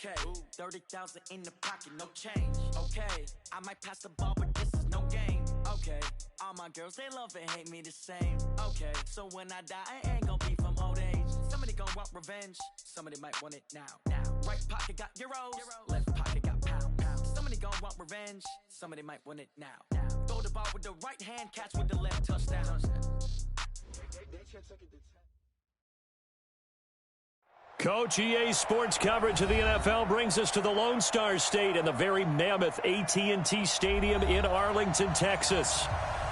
Okay, 30,000 in the pocket, no change. Okay, I might pass the ball, but this is no game. Okay, all my girls, they love and hate me the same. Okay, so when I die, I ain't gonna be from old age. Somebody gon' want revenge, somebody might want it now. Right pocket got euros, left pocket got pound. Somebody gon' want revenge, somebody might want it now. Throw the ball with the right hand, catch with the left, touchdown. Coach, EA Sports coverage of the NFL brings us to the Lone Star State and the very mammoth AT&T Stadium in Arlington, Texas.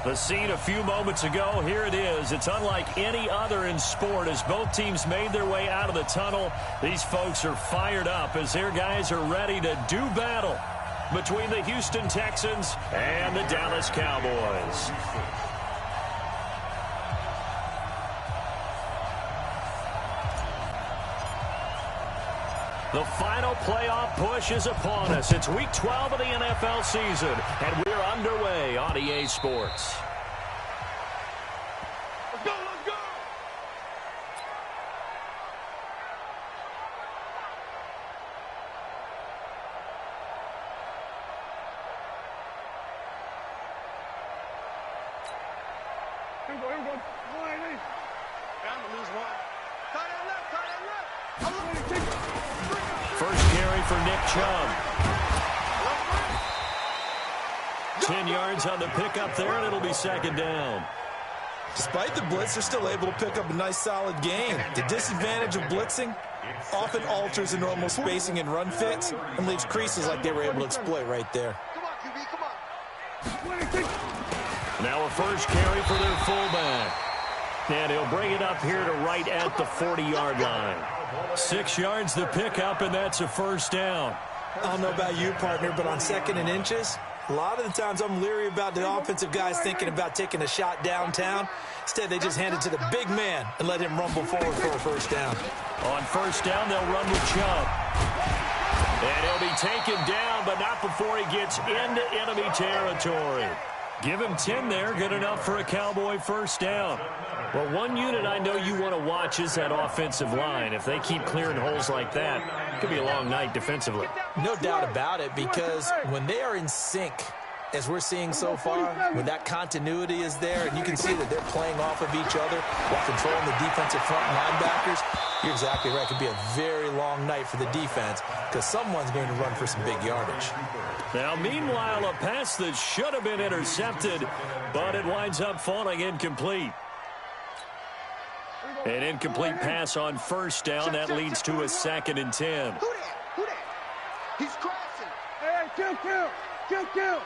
The scene a few moments ago, here it is. It's unlike any other in sport as both teams made their way out of the tunnel. These folks are fired up as their guys are ready to do battle between the Houston Texans and the Dallas Cowboys. The final playoff push is upon us. It's Week 12 of the NFL season, and we're underway on EA Sports. Let's go, let's go! Here we go, here we go. Bound to lose one. Cut it left, cut it left. I'm ready to take it. First carry for Nick Chubb. 10 yards on the pickup there, and it'll be second down. Despite the blitz, they're still able to pick up a nice, solid gain. The disadvantage of blitzing often alters the normal spacing and run fits and leaves creases like they were able to exploit right there. Come on, QB, come on. Now a first carry for their fullback. And he'll bring it up here to right at the 40-yard line. 6 yards the pickup, and that's a first down. I don't know about you, partner, but on second and inches, a lot of the times I'm leery about the offensive guys thinking about taking a shot downtown. Instead, they just hand it to the big man and let him rumble forward for a first down. On first down, they'll run with Chubb. And he'll be taken down, but not before he gets into enemy territory. Give him 10 there, good enough for a Cowboy first down. Well, one unit I know you want to watch is that offensive line. If they keep clearing holes like that, it could be a long night defensively. No doubt about it, because when they are in sync, as we're seeing so far, when that continuity is there, and you can see that they're playing off of each other while controlling the defensive front linebackers, you're exactly right. It could be a very long night for the defense because someone's going to run for some big yardage. Now, meanwhile, a pass that should have been intercepted, but it winds up falling incomplete. An incomplete pass on first down. That leads to a 2nd and 10. Who that? He's crashing. Hey, kill.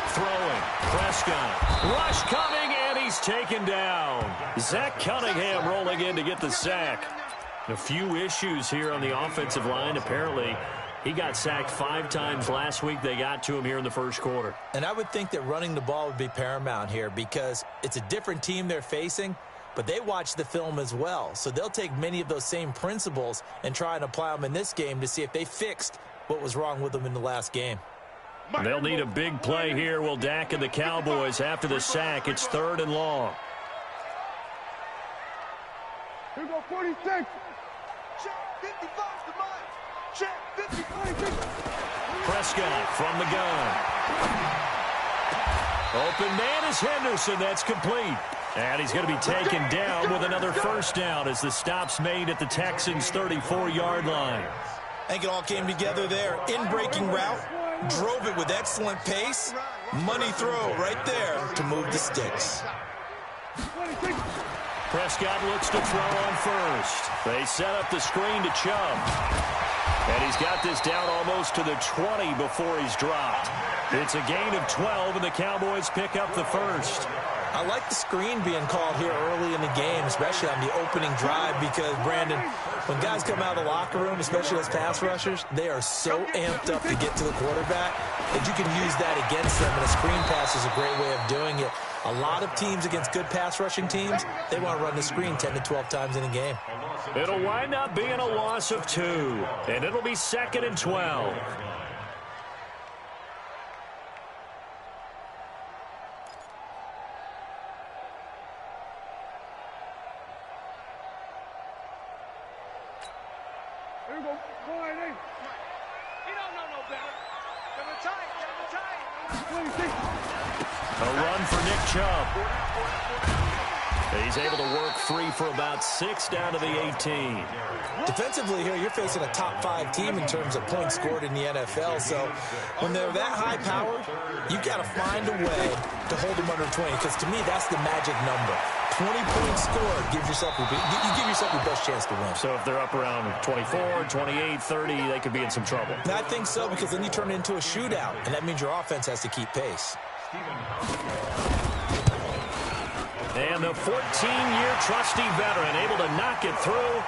Throwing. Prescott. Rush coming, and he's taken down. Zach Cunningham rolling in to get the sack. A few issues here on the offensive line. Apparently, he got sacked 5 times last week. They got to him here in the first quarter. And I would think that running the ball would be paramount here because it's a different team they're facing, but they watch the film as well. So they'll take many of those same principles and try and apply them in this game to see if they fixed what was wrong with them in the last game. They'll need a big play here. Will Dak and the Cowboys after the sack. It's 3rd and long. Here we go, 46. Check, 55's the mine. Check, 50. Prescott from the gun. Open man is Henderson. That's complete. And he's going to be taken down with another first down as the stop's made at the Texans' 34-yard line. I think it all came together there. In-breaking route, drove it with excellent pace. Money throw right there to move the sticks. Prescott looks to throw on first. They set up the screen to Chubb. And he's got this down almost to the 20 before he's dropped. It's a gain of 12, and the Cowboys pick up the first. I like the screen being called here early in the game, especially on the opening drive, because, Brandon, when guys come out of the locker room, especially as pass rushers, they are so amped up to get to the quarterback that you can use that against them, and a screen pass is a great way of doing it. A lot of teams against good pass rushing teams, they want to run the screen 10 to 12 times in a game. It'll wind up being a loss of 2, and it'll be 2nd and 12. Here we go. Go ahead, hey. He don't know no better. Give him tight. A run for Nick Chubb. He's able to work free for about 6 down to the 18. Defensively here, you're facing a top-5 team in terms of points scored in the NFL. So when they're that high-powered, you've got to find a way to hold them under 20. Because to me, that's the magic number. 20 points scored gives yourself you give yourself your best chance to win. So if they're up around 24, 28, 30, they could be in some trouble. And I think so, because then you turn it into a shootout, and that means your offense has to keep pace. And the 14-year trusty veteran able to knock it through.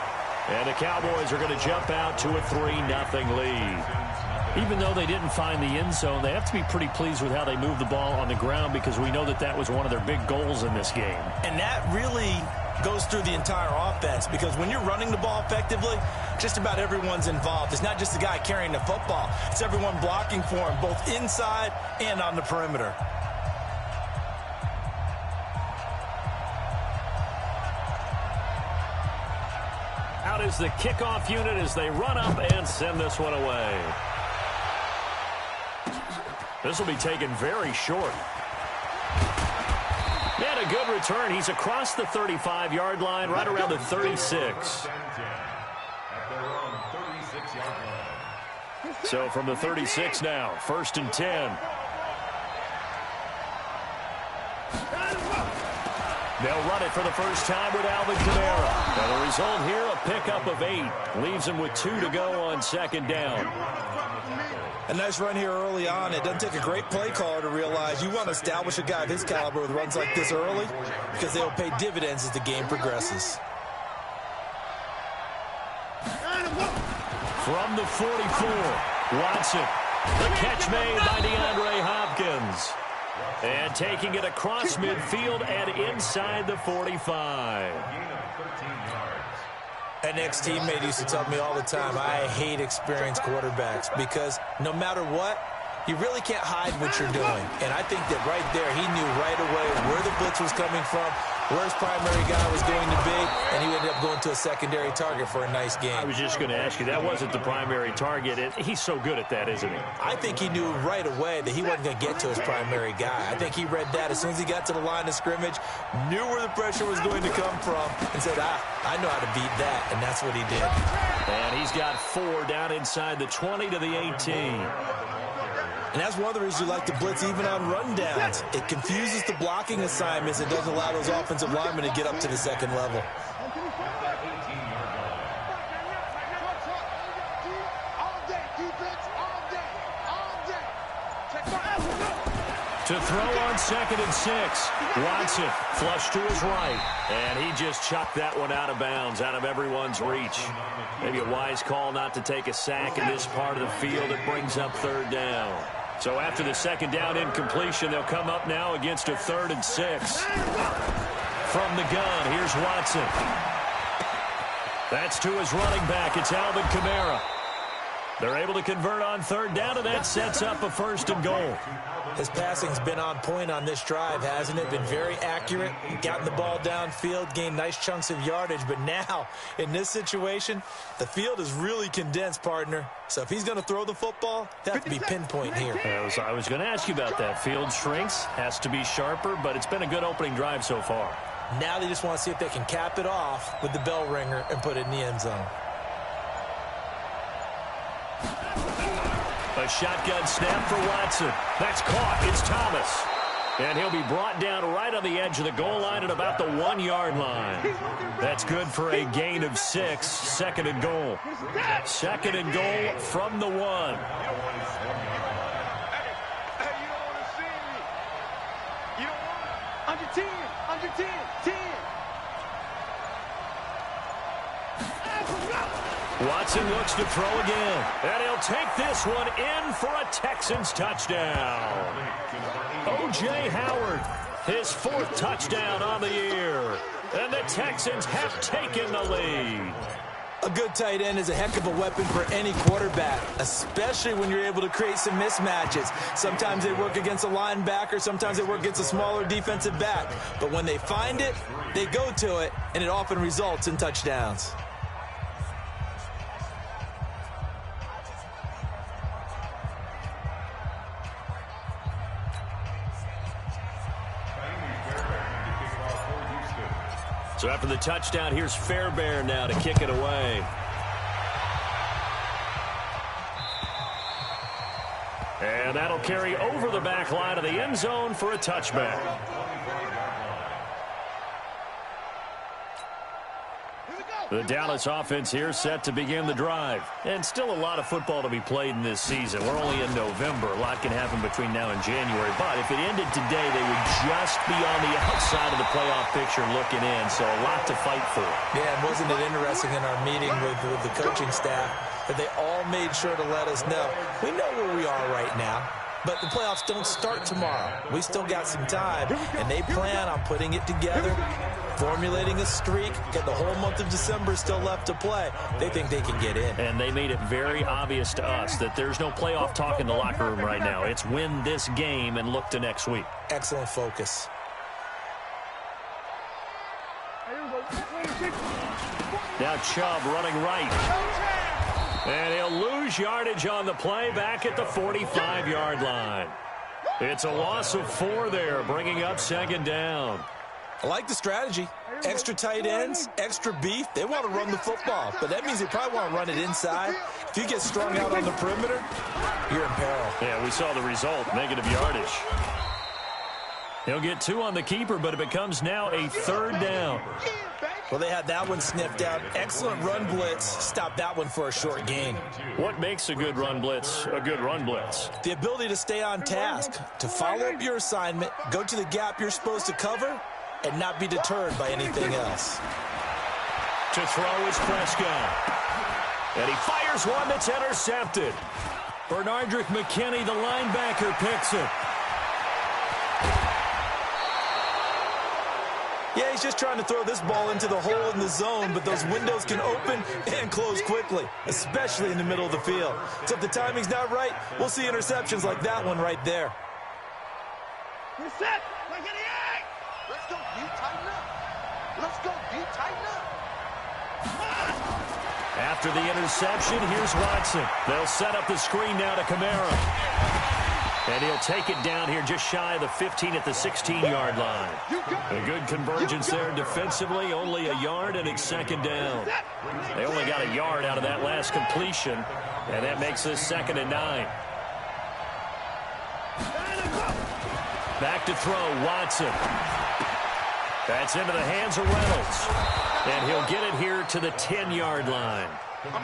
And the Cowboys are going to jump out to a 3-0 lead. Even though they didn't find the end zone, they have to be pretty pleased with how they moved the ball on the ground, because we know that that was one of their big goals in this game. And that really goes through the entire offense, because when you're running the ball effectively, just about everyone's involved. It's not just the guy carrying the football. It's everyone blocking for him, both inside and on the perimeter. Out is the kickoff unit as they run up and send this one away. This will be taken very short. And a good return. He's across the 35-yard line, right around the 36. So from the 36 now, 1st and 10. They'll run it for the first time with Alvin Kamara. And the result here, a pickup of 8. Leaves him with 2 to go on 2nd down. A nice run here early on. It doesn't take a great play caller to realize you want to establish a guy of his caliber with runs like this early, because they'll pay dividends as the game progresses. From the 44, Watson. The catch made by DeAndre Hopkins. And taking it across midfield and inside the 45. An ex-teammate used to tell me all the time, I hate experienced quarterbacks, because no matter what, you really can't hide what you're doing. And I think that right there, he knew right away where the blitz was coming from, where his primary guy was going to be, and he ended up going to a secondary target for a nice game. I was just going to ask you, that wasn't the primary target. He's so good at that, isn't he? I think he knew right away that he wasn't going to get to his primary guy. I think he read that as soon as he got to the line of scrimmage, knew where the pressure was going to come from, and said, I know how to beat that, and that's what he did. And he's got 4 down inside the 20 to the 18. And that's one of the reasons you like to blitz even on rundowns. It confuses the blocking assignments. It doesn't allow those offensive linemen to get up to the second level. To throw on 2nd and 6. Watson flush to his right. And he just chucked that one out of bounds, out of everyone's reach. Maybe a wise call not to take a sack in this part of the field. It brings up 3rd down. So after the 2nd down incompletion, they'll come up now against a 3rd and 6. From the gun, here's Watson. That's to his running back. It's Alvin Kamara. They're able to convert on 3rd down, and that sets up a 1st and goal. His passing's been on point on this drive, hasn't it? Been very accurate, gotten the ball downfield, gained nice chunks of yardage. But now, in this situation, the field is really condensed, partner. So if he's going to throw the football, they have to be pinpoint here. I was going to ask you about that. Field shrinks, has to be sharper, but it's been a good opening drive so far. Now they just want to see if they can cap it off with the bell ringer and put it in the end zone. A shotgun snap for Watson. That's caught. It's Thomas. And he'll be brought down right on the edge of the goal line at about the 1-yard line. That's good for a gain of 6. 2nd and goal. 2nd and goal from the 1. Hey, you don't want to see me. You don't want to. Under 10. Under 10. 10. Watson looks to throw again. And he'll take this one in for a Texans touchdown. O.J. Howard, his 4th touchdown on the year. And the Texans have taken the lead. A good tight end is a heck of a weapon for any quarterback, especially when you're able to create some mismatches. Sometimes they work against a linebacker, sometimes they work against a smaller defensive back. But when they find it, they go to it, and it often results in touchdowns. So after the touchdown, here's Fairbairn now to kick it away. And that'll carry over the back line of the end zone for a touchback. The Dallas offense here set to begin the drive. And still a lot of football to be played in this season. We're only in November. A lot can happen between now and January. But if it ended today, they would just be on the outside of the playoff picture looking in. So a lot to fight for. Yeah, and wasn't it interesting in our meeting with the coaching staff that they all made sure to let us know, we know where we are right now, but the playoffs don't start tomorrow. We still got some time, and they plan on putting it together, formulating a streak, get the whole month of December still left to play. They think they can get in. And they made it very obvious to us that there's no playoff talk in the locker room right now. It's win this game and look to next week. Excellent focus. Now Chubb running right. And he'll lose yardage on the play back at the 45-yard line. It's a loss of 4 there, bringing up second down. I like the strategy. Extra tight ends, extra beef. They want to run the football, but that means they probably want to run it inside. If you get strung out on the perimeter, you're in peril. Yeah, we saw the result, negative yardage. He'll get 2 on the keeper, but it becomes now a 3rd down. Well, they had that one sniffed out. Excellent run blitz. Stop that one for a short gain. What makes a good run blitz a good run blitz? The ability to stay on task, to follow up your assignment, go to the gap you're supposed to cover, and not be deterred by anything else. To throw is Prescott. And he fires one that's intercepted. Bernardrick McKinney, the linebacker, picks it. Yeah, he's just trying to throw this ball into the hole in the zone, but those windows can open and close quickly, especially in the middle of the field. So if the timing's not right, we'll see interceptions like that one right there. You're set. Look at the egg. Let's go. You tighten up. Let's go. You tighten up. After the interception, here's Watson. They'll set up the screen now to Kamara. And he'll take it down here just shy of the 15 at the 16-yard line. A good convergence there defensively, only a yard, and it's second down. They only got a yard out of that last completion, and that makes this 2nd and 9. Back to throw, Watson. That's into the hands of Reynolds. And he'll get it here to the 10-yard line.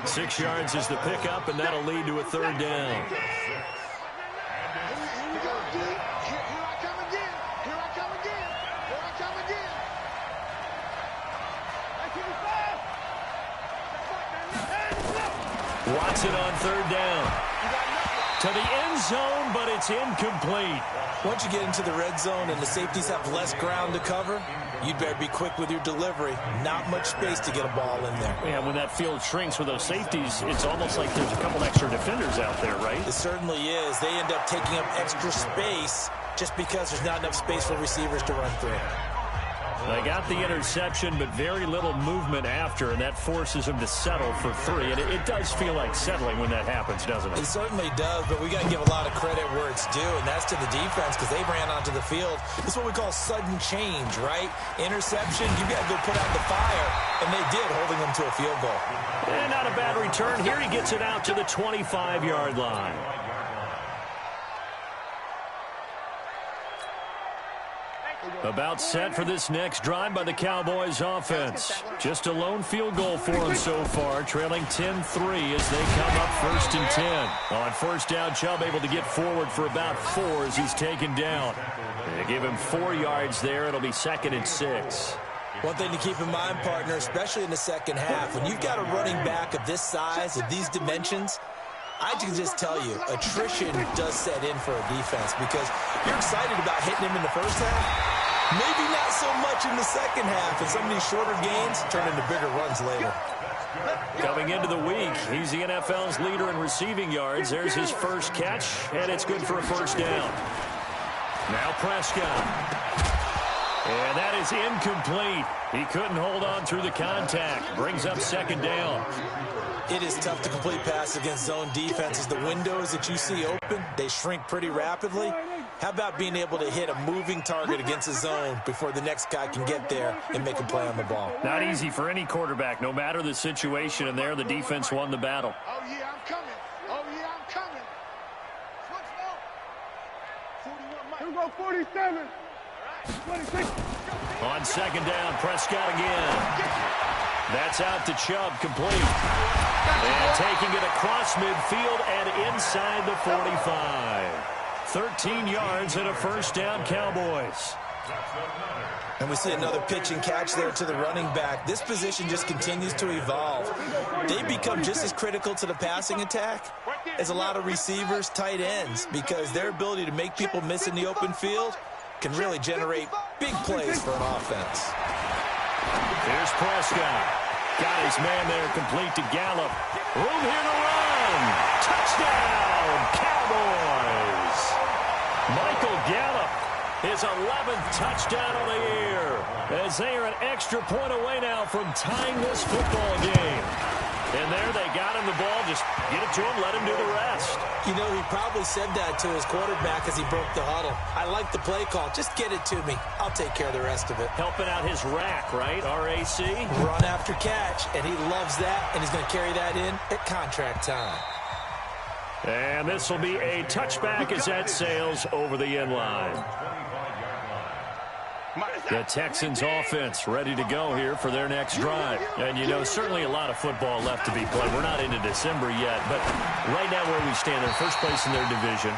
6 yards is the pickup, and that'll lead to a 3rd down. Watson on 3rd down. To the end zone, but it's incomplete. Once you get into the red zone and the safeties have less ground to cover, you'd better be quick with your delivery. Not much space to get a ball in there. Yeah, when that field shrinks with those safeties, it's almost like there's a couple extra defenders out there, right? It certainly is. They end up taking up extra space just because there's not enough space for receivers to run through. They got the interception, but very little movement after, and that forces them to settle for 3. And it does feel like settling when that happens, doesn't it? It certainly does, but we got to give a lot of credit where it's due, and that's to the defense because they ran onto the field. It's what we call sudden change, right? Interception, you got to go put out the fire, and they did, holding them to a field goal. And not a bad return. Here he gets it out to the 25-yard line. About set for this next drive by the Cowboys offense. Just a lone field goal for them so far, trailing 10-3 as they come up 1st and 10. On 1st down, Chubb able to get forward for about 4 as he's taken down. They give him 4 yards there. It'll be 2nd and 6. One thing to keep in mind, partner, especially in the second half, when you've got a running back of this size, of these dimensions, I can just tell you, attrition does set in for a defense because you're excited about hitting him in the first half. Maybe not so much in the second half, and some of these shorter gains turn into bigger runs later. Coming into the week, he's the NFL's leader in receiving yards. There's his first catch, and it's good for a 1st down. Now Prescott. And that is incomplete. He couldn't hold on through the contact. Brings up 2nd down. It is tough to complete passes against zone defenses. The windows that you see open, they shrink pretty rapidly. How about being able to hit a moving target against a zone before the next guy can get there and make a play on the ball? Not easy for any quarterback, no matter the situation, and there the defense won the battle. Oh, yeah, I'm coming. Oh, yeah, I'm coming. Here we go, 47. 26. On second down, Prescott again. That's out to Chubb, complete. And taking it across midfield and inside the 45. 13 yards and a first down, Cowboys. And we see another pitch and catch there to the running back. This position just continues to evolve. They become just as critical to the passing attack as a lot of receivers, tight ends, because their ability to make people miss in the open field can really generate big plays for an offense. Here's Prescott. Got his man there, complete to Gallup. Room here to run. Touchdown, Cowboys. Michael Gallup, his 11th touchdown of the year, as they are an extra point away now from tying this football game. And there they got him the ball. Just get it to him, let him do the rest. You know, he probably said that to his quarterback as he broke the huddle. I like the play call. Just get it to me. I'll take care of the rest of it. Helping out his rack, right? R-A-C? Run after catch, and he loves that, and he's going to carry that in at contract time. And this will be a touchback as that sails over the end line. The Texans offense ready to go here for their next drive. And, you know, certainly a lot of football left to be played. We're not into December yet, but right now where we stand, they're first place in their division,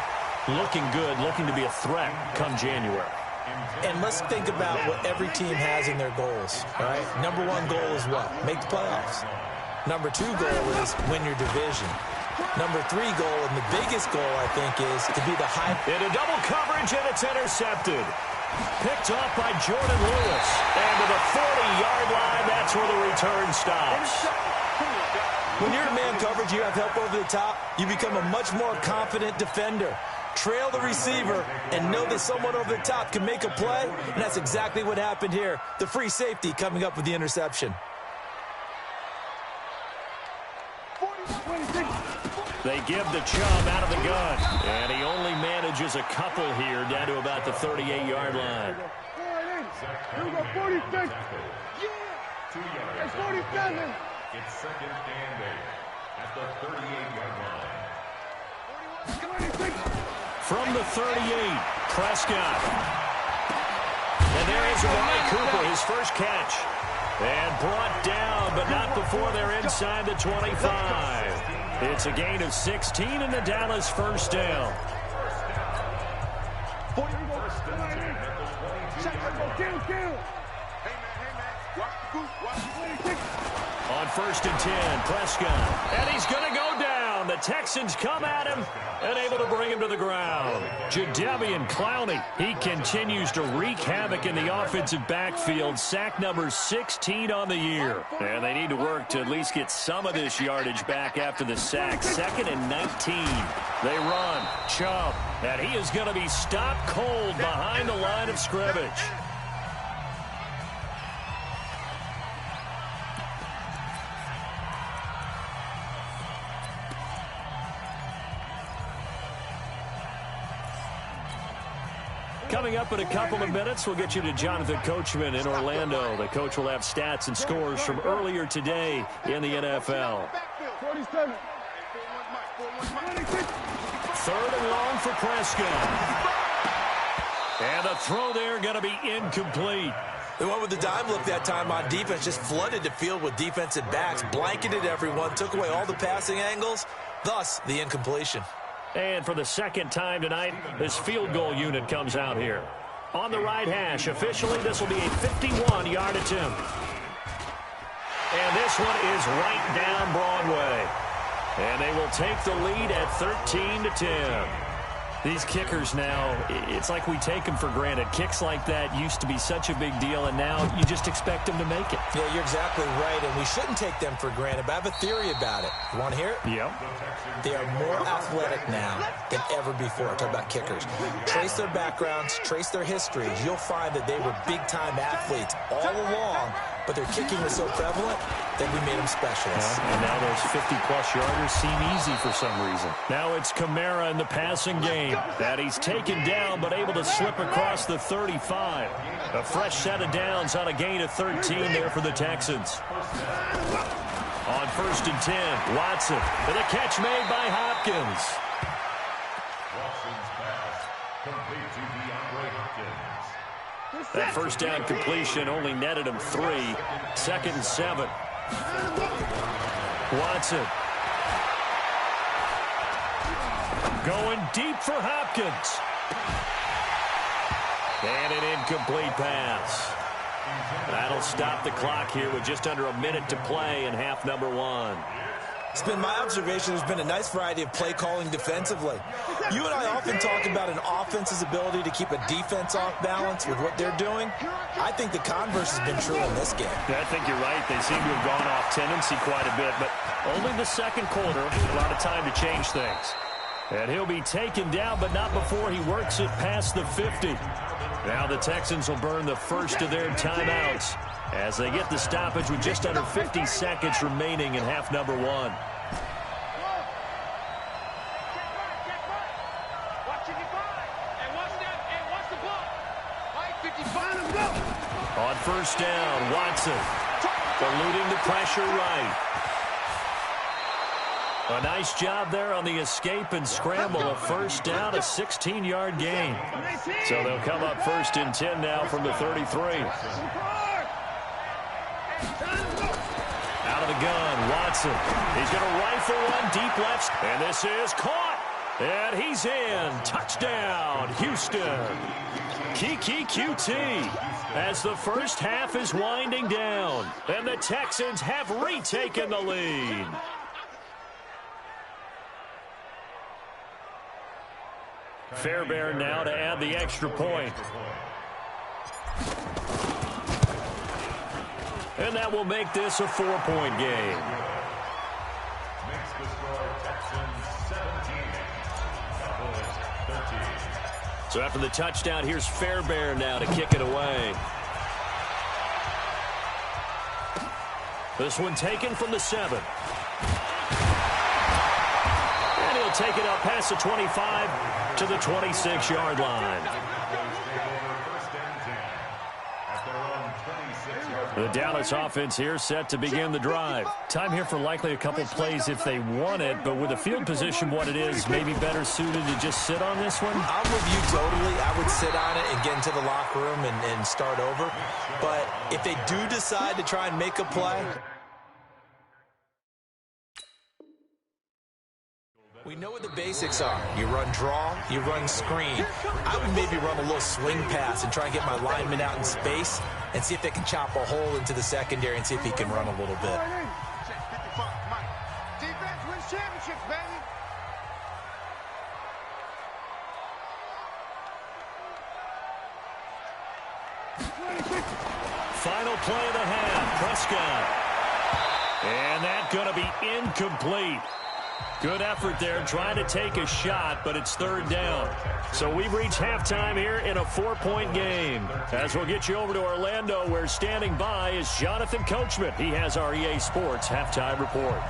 looking good, looking to be a threat come January. And let's think about what every team has in their goals, all right? Number one goal is what? Make the playoffs. Number two goal is win your division. Number three goal, and the biggest goal, I think, is to be the high. Into double coverage, and it's intercepted. Picked off by Jordan Lewis. And to the 40-yard line, that's where the return stops. When you're in man coverage, you have help over the top, you become a much more confident defender. Trail the receiver and know that someone over the top can make a play, and that's exactly what happened here. The free safety coming up with the interception. They give the Chubb out of the gun, and he only manages a couple here down to about the 38-yard line. Here we go, 46. Yeah. It's 47. It's second and 8 at the 38-yard line. 26. From the 38, Prescott. And there is Amari Cooper, his first catch. And brought down, but not before they're inside the 25. It's a gain of 16 in the Dallas first down. On first and 10, Prescott. And he's going to go down. The Texans come at him and able to bring him to the ground. Jadeveon Clowney, he continues to wreak havoc in the offensive backfield. Sack number 16 on the year. And they need to work to at least get some of this yardage back after the sack. Second and 19. They run. Chubb. And he is going to be stopped cold behind the line of scrimmage. Coming up in a couple of minutes, we'll get you to Jonathan Coachman in Orlando. The coach will have stats and scores from earlier today in the NFL. 47. Third and long for Prescott. And the throw there going to be incomplete. They went with the dime look that time on defense, just flooded the field with defensive backs, blanketed everyone, took away all the passing angles, thus the incompletion. And for the second time tonight, this field goal unit comes out here. On the right hash, officially, this will be a 51-yard attempt. And this one is right down Broadway. And they will take the lead at 13-10. These kickers now, it's like we take them for granted. Kicks like that used to be such a big deal, and now you just expect them to make it. Yeah, you're exactly right, and we shouldn't take them for granted, but I have a theory about it. You want to hear it? Yep. They are more athletic now than ever before. Talk about kickers. Trace their backgrounds, trace their histories. You'll find that they were big-time athletes all along, but their kicking was so prevalent, that we made them specialists. And now those 50-plus yarders seem easy for some reason. Now it's Kamara in the passing game. That he's taken down, but able to slip across the 35. A fresh set of downs on a gain of 13 there for the Texans. On 1st and 10, Watson with a catch made by Hopkins. Watson's pass complete to DeAndre Hopkins. That first down completion only netted him 3. 2nd and 7. Watson. Going deep for Hopkins. And an incomplete pass. That'll stop the clock here with just under a minute to play in half number 1. It's been my observation there's been a nice variety of play calling defensively. You and I often talk about an offense's ability to keep a defense off balance with what they're doing. I think the converse has been true in this game. Yeah, I think you're right. They seem to have gone off tendency quite a bit, but only the second quarter. A lot of time to change things. And he'll be taken down, but not before he works it past the 50. Now the Texans will burn the first of their timeouts as they get the stoppage with just under 50 seconds remaining in half number 1. On 1st down, Watson eluding the pressure right. A nice job there on the escape and scramble. A 1st down, a 16-yard gain. So they'll come up 1st and 10 now from the 33. Out of the gun, Watson. He's going to rifle one deep left. And this is caught. And he's in. Touchdown, Houston. Kiki QT as the first half is winding down. And the Texans have retaken the lead. Fairbairn now to add the extra point. And that will make this a 4-point game. Makes the score Texans 17, Cowboys 13. So after the touchdown, here's Fairbairn now to kick it away. This one taken from the 7. And he'll take it up past the 25 to the 26-yard line. The Dallas offense here set to begin the drive. Time here for likely a couple plays if they want it, but with the field position what it is, maybe better suited to just sit on this one? I'm with you totally. I would sit on it and get into the locker room and start over. But if they do decide to try and make a play, we know what the basics are. You run draw, you run screen. I would maybe run a little swing pass and try and get my lineman out in space and see if they can chop a hole into the secondary and see if he can run a little bit. Defense wins championships, baby. Final play of the half, Prescott. And that's going to be incomplete. Good effort there trying to take a shot, but it's 3rd down. So we've reached halftime here in a 4-point game. As we'll get you over to Orlando, where standing by is Jonathan Coachman. He has our EA Sports halftime report.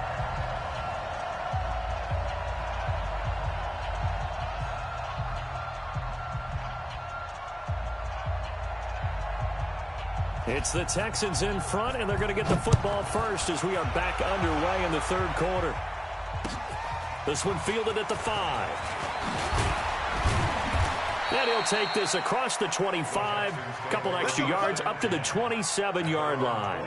It's the Texans in front, and they're going to get the football first as we are back underway in the 3rd quarter. This one fielded at the 5. And he'll take this across the 25, a couple extra yards up to the 27-yard line.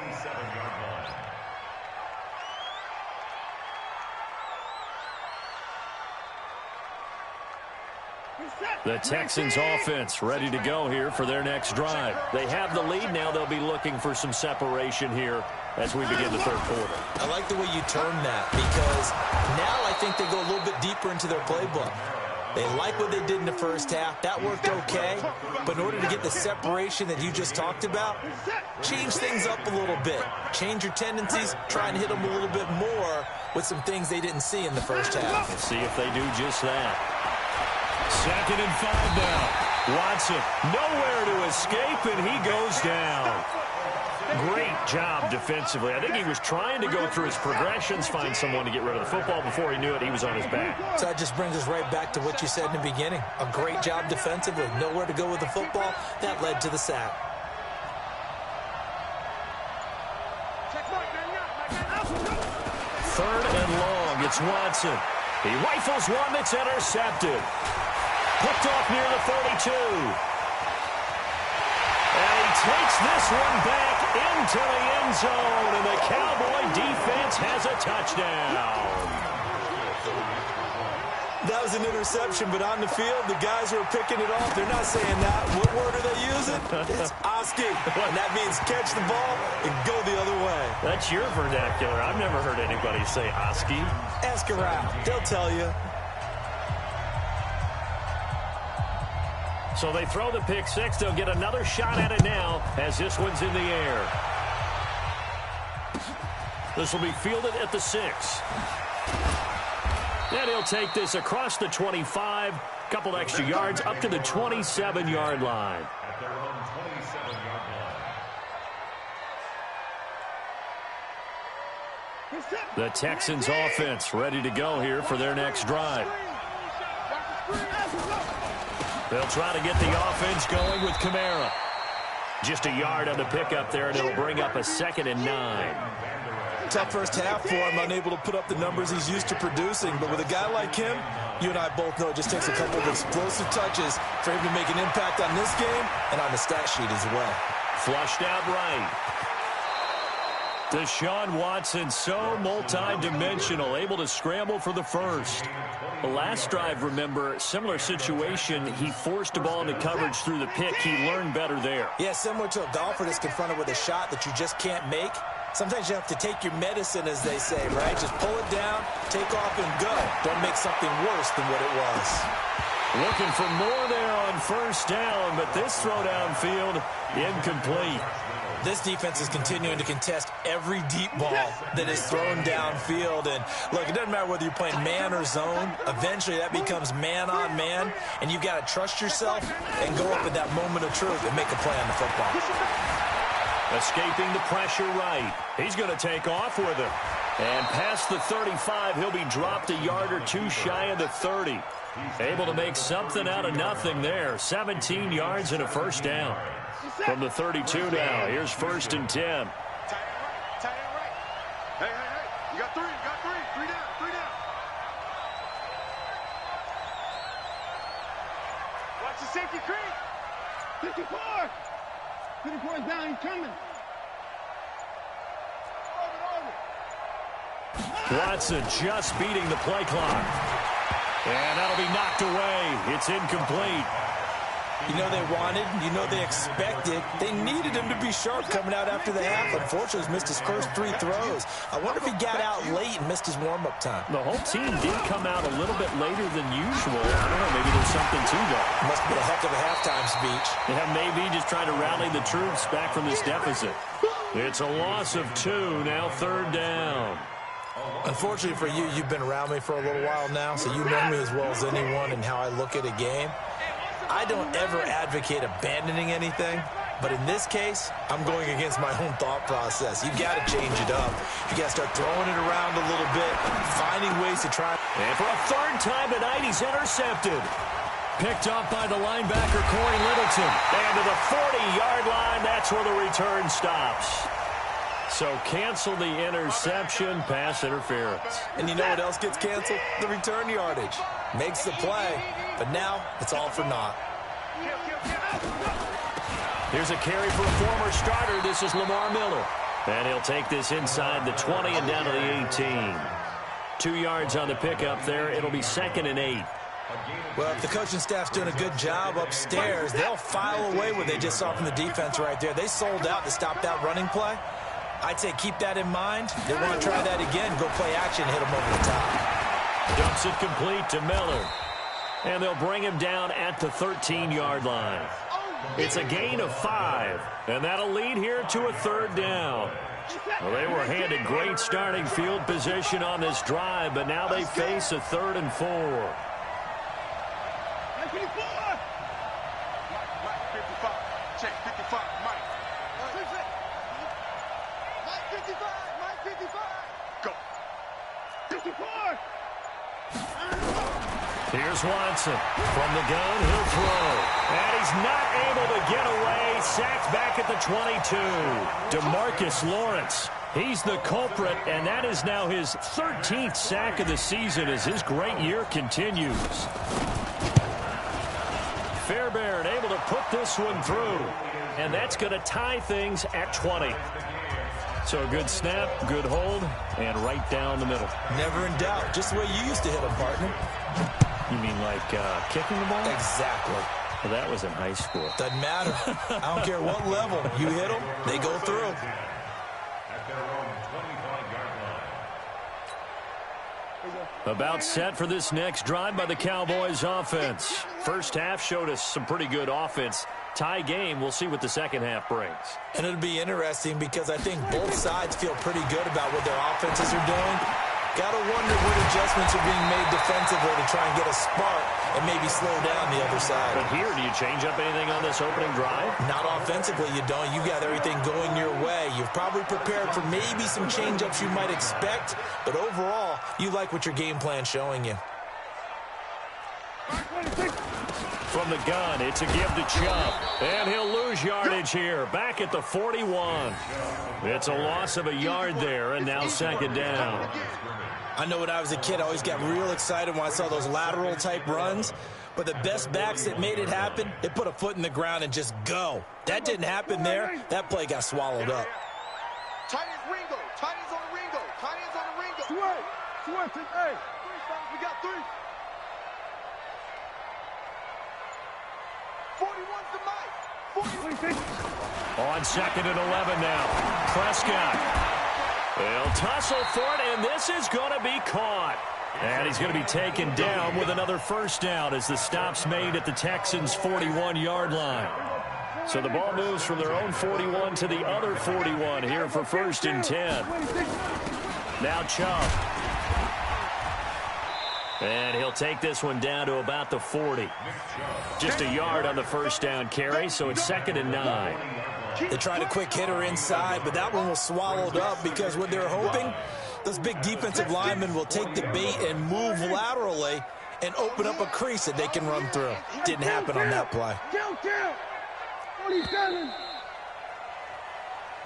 The Texans offense ready to go here for their next drive. They have the lead now. They'll be looking for some separation here as we begin the 3rd quarter. I like the way you term that because now I think they go a little bit deeper into their playbook. They like what they did in the first half. That worked okay. But in order to get the separation that you just talked about, change things up a little bit. Change your tendencies. Try and hit them a little bit more with some things they didn't see in the first half. Let's see if they do just that. 2nd and 5 now. Watson nowhere to escape, and he goes down. Great job defensively. I think he was trying to go through his progressions, find someone to get rid of the football. Before he knew it, he was on his back. So that just brings us right back to what you said in the beginning. A great job defensively. Nowhere to go with the football. That led to the sack. Third and long. It's Watson. He rifles one that's intercepted. Hooked off near the 42. And he takes this one back into the end zone, and the Cowboy defense has a touchdown. That was an interception, but on the field, the guys who are picking it off, they're not saying that. What word are they using? It's Oski, and that means catch the ball and go the other way. That's your vernacular. I've never heard anybody say Oski. Ask around. They'll tell you. So they throw the pick six. They'll get another shot at it now as this one's in the air. This will be fielded at the 6. And he'll take this across the 25. Couple extra yards up to the 27-yard line. At their own 27-yard line. The Texans offense ready to go here for their next drive. They'll try to get the offense going with Kamara. Just a yard on the pickup there, and it'll bring up a 2nd and 9. Tough first half for him, unable to put up the numbers he's used to producing. But with a guy like him, you and I both know it just takes a couple of explosive touches for him to make an impact on this game and on the stat sheet as well. Flushed out right. Deshaun Watson, so multi-dimensional, able to scramble for the first. The last drive, remember, similar situation. He forced the ball into coverage through the pick. He learned better there. Yeah, similar to a golfer that's confronted with a shot that you just can't make. Sometimes you have to take your medicine, as they say, right? Just pull it down, take off, and go. Don't make something worse than what it was. Looking for more there on first down, but this throw downfield incomplete. This defense is continuing to contest every deep ball that is thrown downfield. And, look, it doesn't matter whether you're playing man or zone. Eventually, that becomes man-on-man, and you've got to trust yourself and go up at that moment of truth and make a play on the football. Escaping the pressure right. He's going to take off with it. And past the 35, he'll be dropped a yard or two shy of the 30. Able to make something out of nothing there. 17 yards and a first down. From the 32 now, here's 1st and 10. Tight end right. Hey. You got three. Three down. Watch the safety creep. 54. 54 is down. He's coming. Watson just beating the play clock. And that'll be knocked away. It's incomplete. You know they wanted, you know they expected. They needed him to be sharp coming out after the half. Unfortunately, he's missed his first 3 throws. I wonder if he got out late and missed his warm-up time. The whole team did come out a little bit later than usual. I don't know, maybe there's something to that. Must have been a heck of a halftime speech. Yeah, maybe just trying to rally the troops back from this deficit. It's a loss of 2, now 3rd down. Unfortunately for you, you've been around me for a little while now, so you know me as well as anyone and how I look at a game. I don't ever advocate abandoning anything, but in this case, I'm going against my own thought process. You've got to change it up. You got to start throwing it around a little bit, finding ways to try. And for a 3rd time tonight, he's intercepted. Picked up by the linebacker, Corey Littleton. And to the 40-yard line, that's where the return stops. So cancel the interception, pass interference. And you know what else gets canceled? The return yardage. Makes the play, but now it's all for naught. Here's a carry for a former starter. This is Lamar Miller. And he'll take this inside the 20 and down to the 18. 2 yards on the pickup there. It'll be 2nd and 8. Well, if the coaching staff's doing a good job upstairs, they'll file away what they just saw from the defense right there. They sold out to stop that running play. I'd say keep that in mind. They want to try that again, go play action, hit them over the top. Dumps it complete to Miller. And they'll bring him down at the 13-yard line. It's a gain of 5, and that'll lead here to a 3rd down. Well, they were handed great starting field position on this drive, but now they face a 3rd and 4. Check 55, Mike. Go. 54. Here's Watson. From the gun, he'll throw. And he's not able to get away. Sacked back at the 22. DeMarcus Lawrence. He's the culprit, and that is now his 13th sack of the season as his great year continues. Fairbairn able to put this one through. And that's going to tie things at 20. So a good snap, good hold, and right down the middle. Never in doubt. Just the way you used to hit them, partner. You mean like kicking the ball? Exactly. Well, that was in high school. Doesn't matter. I don't care what level. You hit them, they go through. At their own 25-yard line. About set for this next drive by the Cowboys offense. First half showed us some pretty good offense. Tie game, we'll see what the second half brings. And it'll be interesting because I think both sides feel pretty good about what their offenses are doing. Got to wonder what adjustments are being made defensively to try and get a spark and maybe slow down the other side. But here, do you change up anything on this opening drive? Not offensively, you don't. You got everything going your way. You've probably prepared for maybe some change-ups you might expect, but overall, you like what your game plan's showing you. From the gun, it's a give to Chubb. And he'll lose yardage here. Back at the 41. It's a loss of a yard there, and now second down. I know when I was a kid, I always got real excited when I saw those lateral-type runs. But the best backs that made it happen, they put a foot in the ground and just go. That didn't happen there. That play got swallowed up. Tight ends Ringo. Tight ends on the Ringo. Tight ends on the Ringo. Two, hey. We got 3. 41's the mic. 40. On second and 11 now. Prescott. They'll tussle for it, and this is going to be caught. And he's going to be taken down with another first down as the stop's made at the Texans' 41-yard line. So the ball moves from their own 41 to the other 41 here for first and 10. Now Chubb. And he'll take this one down to about the 40. Just a yard on the first down carry, so it's second and 9. They tried a quick hitter inside, but that one was swallowed up because what they're hoping, those big defensive linemen will take the bait and move laterally and open up a crease that they can run through. Didn't happen on that play. 47.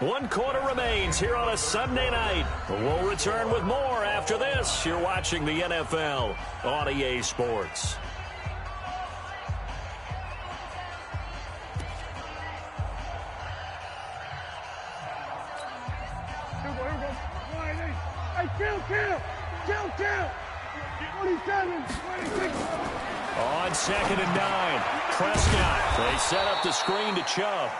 1 quarter remains here on a Sunday night. We'll return with more after this. You're watching the NFL on EA Sports. Kill. 27, 26. On second and 9, Prescott. They set up the screen to Chubb.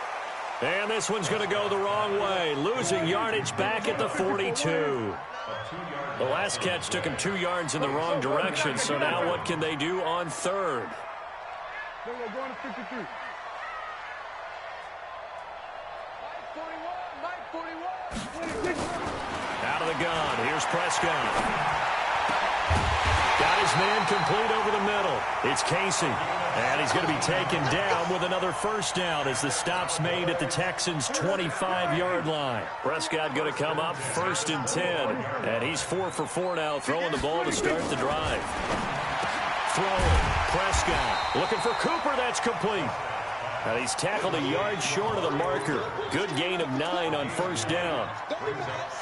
And this one's going to go the wrong way, losing yardage back at the 42. The last catch took him 2 yards in the wrong direction, so now what can they do on third? Going to 53. Mike 41. Out of the gun, here's Prescott. Got his man complete over the middle. It's Casey. And he's going to be taken down with another first down as the stop's made at the Texans' 25-yard line. Prescott going to come up first and 10. And he's 4 for 4 now, throwing the ball to start the drive. Throwing. Prescott looking for Cooper. That's complete. And he's tackled a yard short of the marker. Good gain of 9 on first down.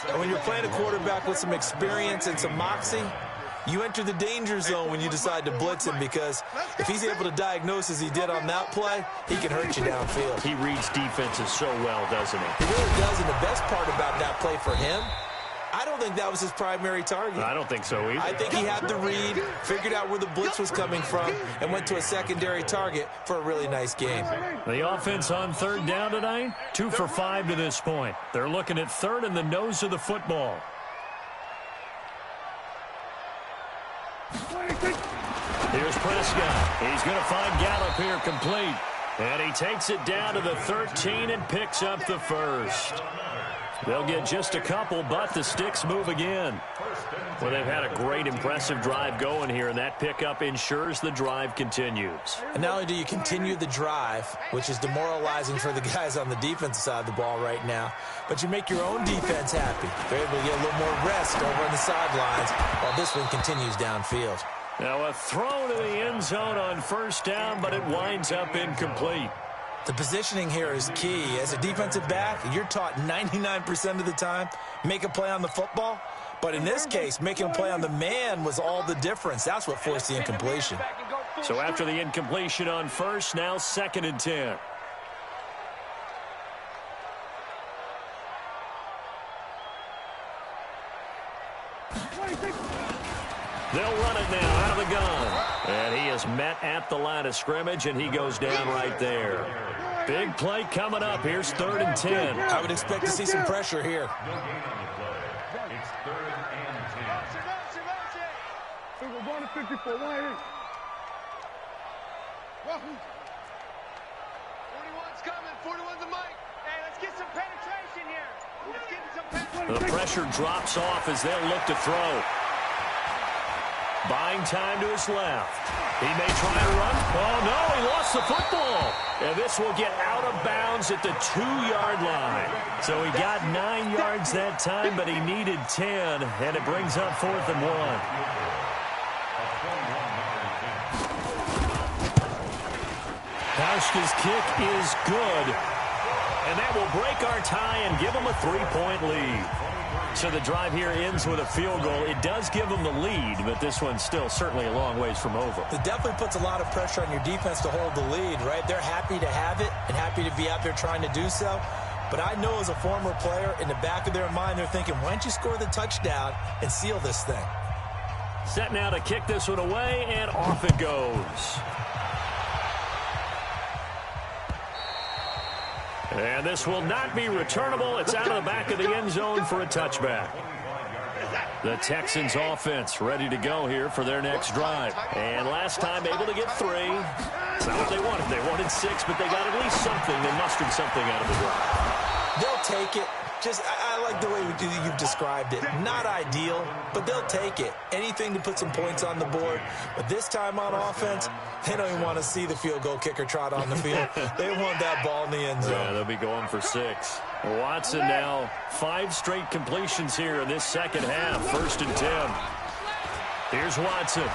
And when you're playing a quarterback with some experience and some moxie, you enter the danger zone when you decide to blitz him, because if he's able to diagnose as he did on that play, he can hurt you downfield. He reads defenses so well, doesn't he? He really does, and the best part about that play for him, I don't think that was his primary target. I don't think so either. I think he had the read, figured out where the blitz was coming from, and went to a secondary target for a really nice game. The offense on third down tonight, 2 for 5 to this point. They're looking at third in the nose of the football. Here's Prescott. He's going to find Gallup here complete. And he takes it down to the 13 and picks up the first. They'll get just a couple, but the sticks move again. Well, they've had a great, impressive drive going here, and that pickup ensures the drive continues. And not only do you continue the drive, which is demoralizing for the guys on the defensive side of the ball right now, but you make your own defense happy. They're able to get a little more rest over on the sidelines while this one continues downfield. Now a throw to the end zone on first down, but it winds up incomplete. The positioning here is key. As a defensive back, you're taught 99% of the time, make a play on the football. But in this case, making a play on the man was all the difference. That's what forced the incompletion. So after the incompletion on first, now 2nd and 10. They'll run it now out of the gun. And he is met at the line of scrimmage, and he goes down right there. Big play coming up. Here's 3rd and 10. I would expect to see some pressure here. It's 3rd and 10. We're going to 54. 41's coming. 41's the mic. Hey, let's get some penetration here. Let's get some penetration. The pressure drops off as they'll look to throw. Buying time to his left. He may try to run. Oh, no, he lost the football. And this will get out of bounds at the 2-yard line. So he got 9 yards that time, but he needed 10, and it brings up 4th and 1. Pauschka's kick is good, and that will break our tie and give him a 3-point lead. So the drive here ends with a field goal. It does give them the lead, but this one's still certainly a long ways from over. It definitely puts a lot of pressure on your defense to hold the lead, right? They're happy to have it and happy to be out there trying to do so. But I know as a former player, in the back of their mind, they're thinking, why don't you score the touchdown and seal this thing? Set now to kick this one away, and off it goes. And this will not be returnable. It's out of the back of the end zone for a touchback. The Texans offense ready to go here for their next drive. And last time able to get 3. It's not what they wanted. They wanted 6, but they got at least something. They mustered something out of the drive. They'll take it. Just, I like the way you've described it. Not ideal, but they'll take it. Anything to put some points on the board. But this time on offense, they don't even want to see the field goal kicker trot on the field. They want that ball in the end zone. Yeah, they'll be going for 6. Watson now 5 straight completions here in this second half. 1st and 10. Here's Watson.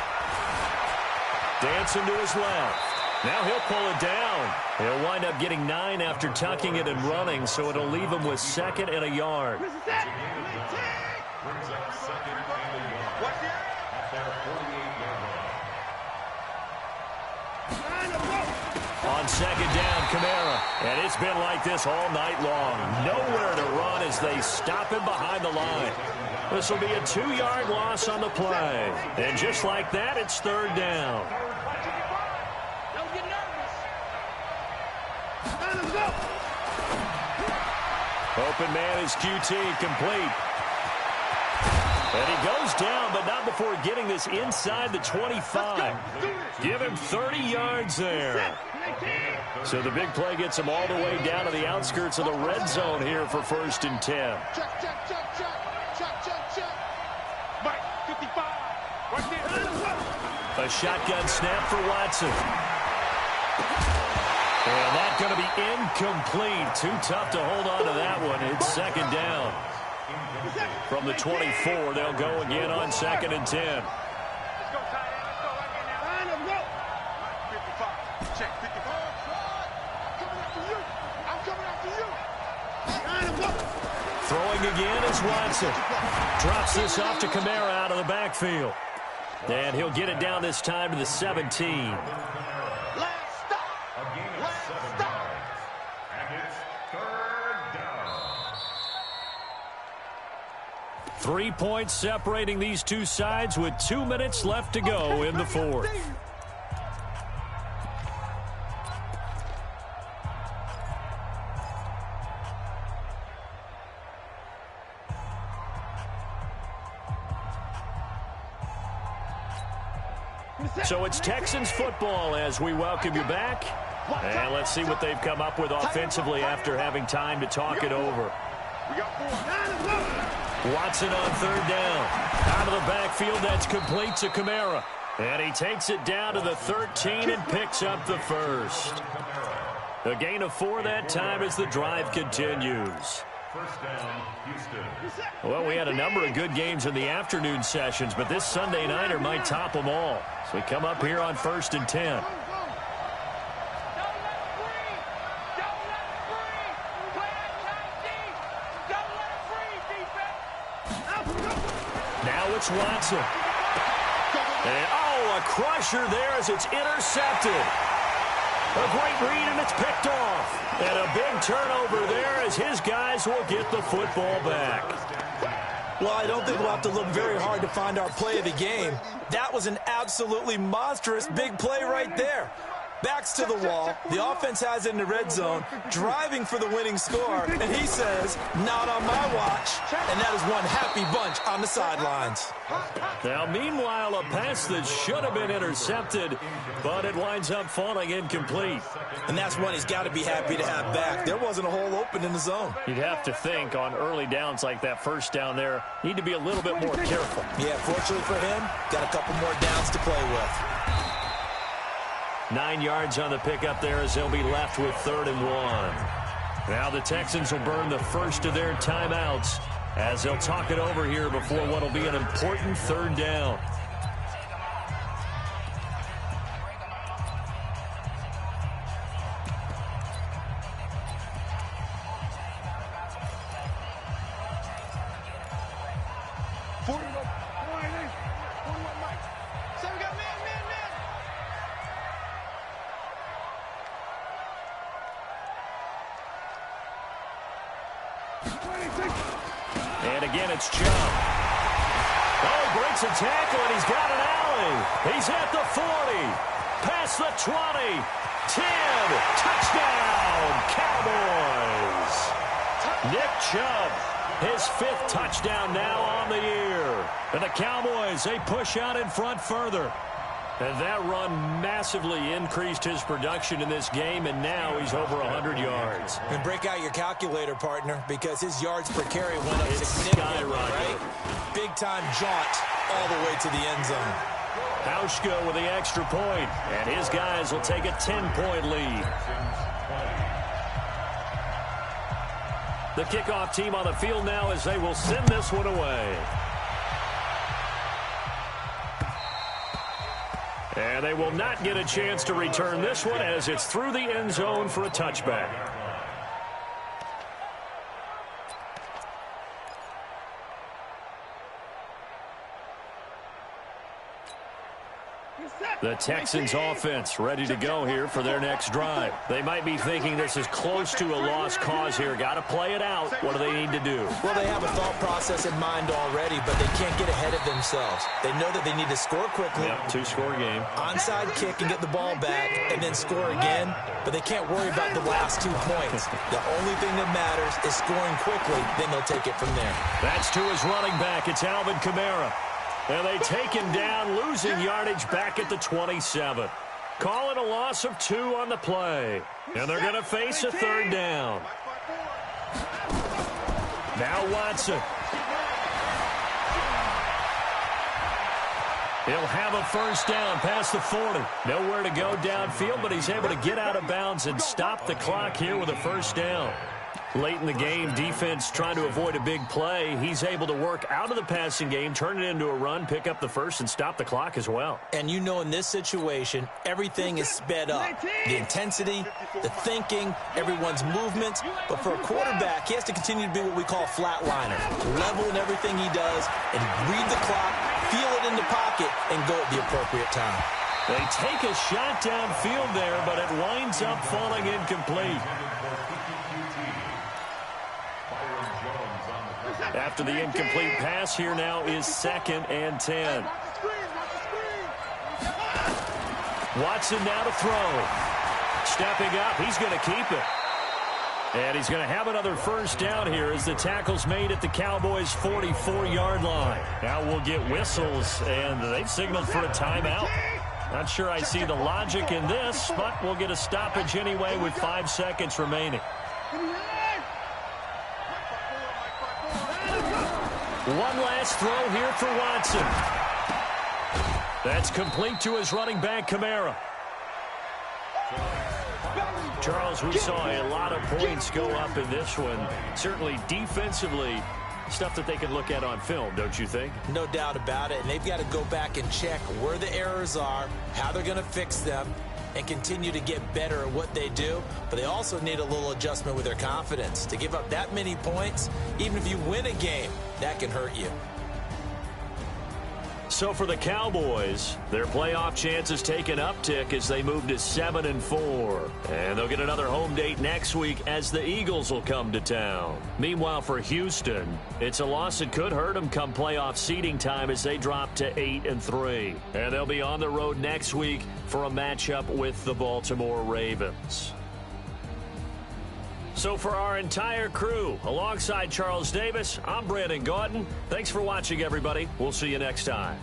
Dancing to his left. Now he'll pull it down. He'll wind up getting 9 after tucking it and running, so it'll leave him with 2nd and a yard. Brings up 2nd and a yard. At their 48-yard line. On 2nd down, Kamara. And it's been like this all night long. Nowhere to run as they stop him behind the line. This will be a 2-yard loss on the play. And just like that, it's 3rd down. Open man is QT, complete. And he goes down, but not before getting this inside the 25. Give him 30 yards there. So the big play gets him all the way down to the outskirts of the red zone here for 1st and 10. A shotgun snap for Watson. And that's going to be incomplete. Too tough to hold on to that one. It's 2nd down. From the 24, they'll go again on 2nd and 10. Let's go, Ty. Let's go. 55. Check, 55. I'm coming after you. Throwing again is Watson. Drops this off to Kamara out of the backfield. And he'll get it down this time to the 17. 3 points separating these two sides with 2 minutes left to go in the 4th. So it's Texans football as we welcome you back. And let's see what they've come up with offensively after having time to talk it over. We got 4. Watson on third down. Out of the backfield, that's complete to Kamara. And he takes it down to the 13 and picks up the first. A gain of 4 that time as the drive continues. First down, Houston. Well, we had a number of good games in the afternoon sessions, but this Sunday nighter might top them all. So we come up here on 1st and 10. Now it's Watson. And, a crusher there as it's intercepted. A great read, and it's picked off. And a big turnover there as his guys will get the football back. Well, I don't think we'll have to look very hard to find our play of the game. That was an absolutely monstrous big play right there. Backs to the wall. The offense has it in the red zone, driving for the winning score. And he says, not on my watch. And that is one happy bunch on the sidelines. Now, meanwhile, a pass that should have been intercepted, but it winds up falling incomplete. And that's one he's got to be happy to have back. There wasn't a hole open in the zone. You'd have to think on early downs like that first down there, need to be a little bit more careful. Yeah, fortunately for him, got a couple more downs to play with. 9 yards on the pickup there as they'll be left with 3rd and 1. Now the Texans will burn the first of their timeouts as they'll talk it over here before what will be an important 3rd down. And again, it's Chubb. Oh, breaks a tackle, and he's got an alley. He's at the 40, past the 20, 10, touchdown, Cowboys. Nick Chubb, his 5th touchdown now on the year. And the Cowboys, they push out in front further. And that run massively increased his production in this game, and now he's over 100 yards. And break out your calculator, partner, because his yards per carry went up significantly, right? Big-time jaunt all the way to the end zone. Hauschka with the extra point, and his guys will take a 10-point lead. The kickoff team on the field now as they will send this one away. And they will not get a chance to return this one as it's through the end zone for a touchback. The Texans offense ready to go here for their next drive. They might be thinking this is close to a lost cause here. Got to play it out. What do they need to do? Well, they have a thought process in mind already, but they can't get ahead of themselves. They know that they need to score quickly. Yep, 2-score game. Onside kick and get the ball back and then score again, but they can't worry about the last 2 points. The only thing that matters is scoring quickly, then they'll take it from there. That's to his running back. It's Alvin Kamara. And they take him down, losing yardage back at the 27. Call it a loss of 2 on the play. And they're going to face a 3rd down. Now Watson. He'll have a 1st down past the 40. Nowhere to go downfield, but he's able to get out of bounds and stop the clock here with a 1st down. Late in the game, defense trying to avoid a big play. He's able to work out of the passing game, turn it into a run, pick up the 1st, and stop the clock as well. And you know in this situation, everything is sped up. The intensity, the thinking, everyone's movements. But for a quarterback, he has to continue to be what we call a flatliner. Level in everything he does and read the clock, feel it in the pocket, and go at the appropriate time. They take a shot downfield there, but it winds up falling incomplete. After the incomplete pass, here now is 2nd and 10. Watson now to throw. Stepping up, he's going to keep it. And he's going to have another 1st down here as the tackle's made at the Cowboys' 44-yard line. Now we'll get whistles, and they've signaled for a timeout. Not sure I see the logic in this, but we'll get a stoppage anyway with 5 seconds remaining. One last throw here for Watson. That's complete to his running back, Kamara. Charles, we saw a lot of points go up in this one. Certainly defensively, stuff that they can look at on film, don't you think? No doubt about it. And they've got to go back and check where the errors are, how they're going to fix them, and continue to get better at what they do. But they also need a little adjustment with their confidence. To give up that many points, even if you win a game, that can hurt you. So for the Cowboys, their playoff chances take an uptick as they move to 7-4. And they'll get another home date next week as the Eagles will come to town. Meanwhile, for Houston, it's a loss that could hurt them come playoff seeding time as they drop to 8-3. And they'll be on the road next week for a matchup with the Baltimore Ravens. So for our entire crew, alongside Charles Davis, I'm Brandon Gautin. Thanks for watching, everybody. We'll see you next time.